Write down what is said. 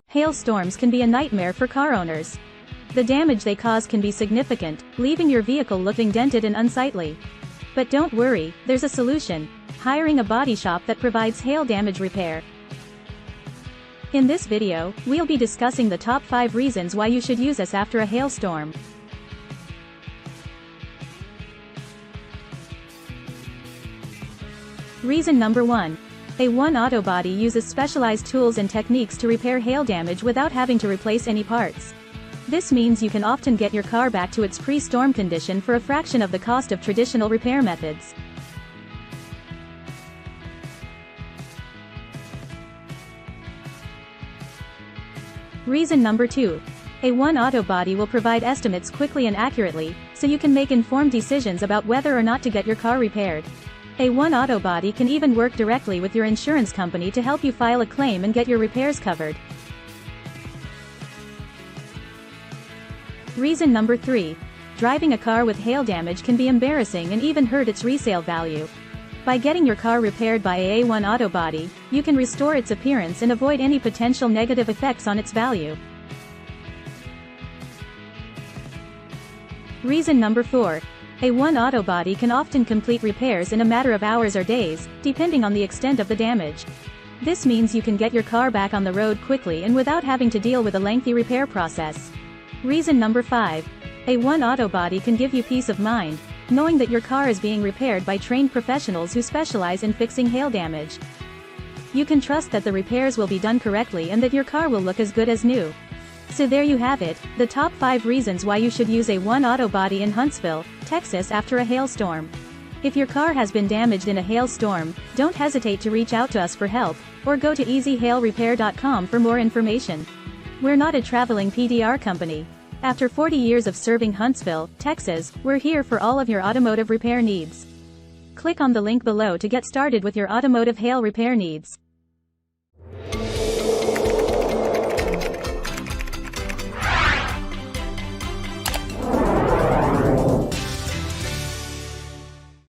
Hailstorms can be a nightmare for car owners. The damage they cause can be significant, leaving your vehicle looking dented and unsightly. But don't worry, there's a solution: hiring a body shop that provides hail damage repair. In this video, we'll be discussing the top 5 reasons why you should use us after a hailstorm. Reason number 1. A1 Auto Body uses specialized tools and techniques to repair hail damage without having to replace any parts. This means you can often get your car back to its pre-storm condition for a fraction of the cost of traditional repair methods. Reason number 2. A1 Auto Body will provide estimates quickly and accurately, so you can make informed decisions about whether or not to get your car repaired. A1 Auto Body can even work directly with your insurance company to help you file a claim and get your repairs covered. Reason number 3. Driving a car with hail damage can be embarrassing and even hurt its resale value. By getting your car repaired by A1 Auto Body, you can restore its appearance and avoid any potential negative effects on its value. Reason number 4. A1 Auto Body can often complete repairs in a matter of hours or days, depending on the extent of the damage. This means you can get your car back on the road quickly and without having to deal with a lengthy repair process. Reason number 5. A1 Auto Body can give you peace of mind, knowing that your car is being repaired by trained professionals who specialize in fixing hail damage. You can trust that the repairs will be done correctly and that your car will look as good as new. So there you have it, the top 5 reasons why you should use A1 Auto Body in Huntsville, Texas after a hailstorm. If your car has been damaged in a hailstorm, don't hesitate to reach out to us for help, or go to easyhailrepair.com for more information. We're not a traveling PDR company. After 40 years of serving Huntsville, Texas, we're here for all of your automotive repair needs. Click on the link below to get started with your automotive hail repair needs.